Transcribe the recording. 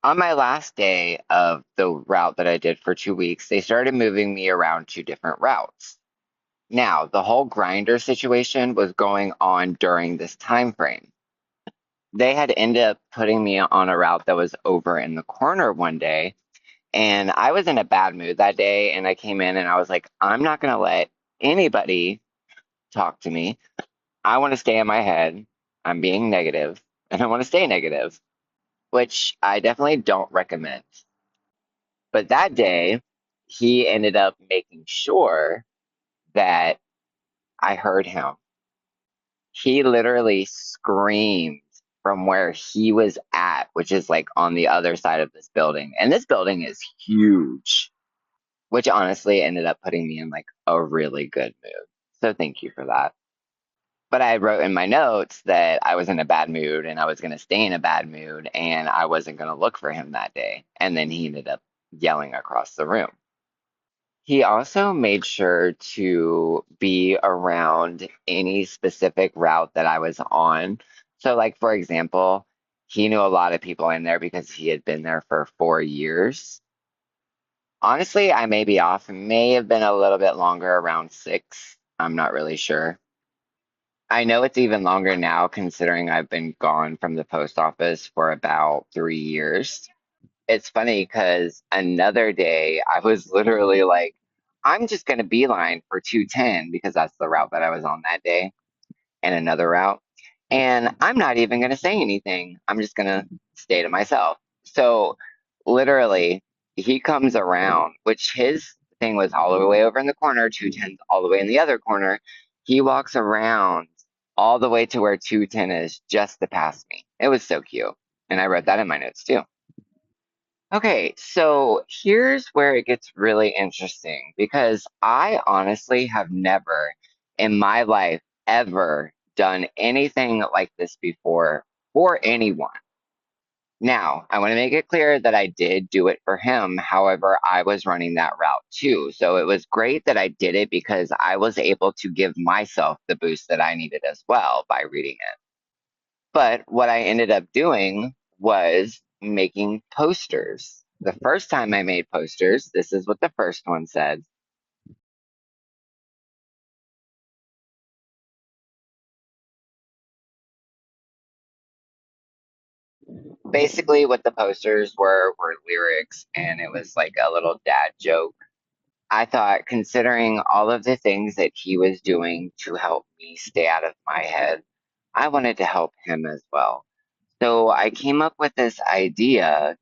On my last day of the route that I did for 2 weeks, they started moving me around to different routes. Now, the whole grinder situation was going on during this time frame. They had ended up putting me on a route that was over in the corner one day, and I was in a bad mood that day, and I came in and I was like, I'm not going to let anybody talk to me. I want to stay in my head. I'm being negative, and I want to stay negative, which I definitely don't recommend. But that day, he ended up making sure that I heard him. He literally screamed from where he was at, which is like on the other side of this building. And this building is huge, which honestly ended up putting me in like a really good mood. So thank you for that. But I wrote in my notes that I was in a bad mood and I was going to stay in a bad mood and I wasn't going to look for him that day. And then he ended up yelling across the room. He also made sure to be around any specific route that I was on. So, like, for example, he knew a lot of people in there because he had been there for 4 years. Honestly, I may be off. It may have been a little bit longer, around six. I'm not really sure. I know it's even longer now, considering I've been gone from the post office for about 3 years. It's funny because another day I was literally like, I'm just going to beeline for 210 because that's the route that I was on that day and another route. And I'm not even going to say anything. I'm just going to stay to myself. So literally, he comes around, which his thing was all the way over in the corner, 210's all the way in the other corner. He walks around all the way to where 210 is just to pass me. It was so cute. And I wrote that in my notes too. Okay, so here's where it gets really interesting because I honestly have never in my life ever done anything like this before for anyone. Now, I want to make it clear that I did do it for him. However, I was running that route too. So it was great that I did it because I was able to give myself the boost that I needed as well by reading it. But what I ended up doing was making posters. The first time I made posters, this is what the first one said. Basically, what the posters were lyrics, and it was like a little dad joke. I thought, considering all of the things that he was doing to help me stay out of my head, I wanted to help him as well. So I came up with this idea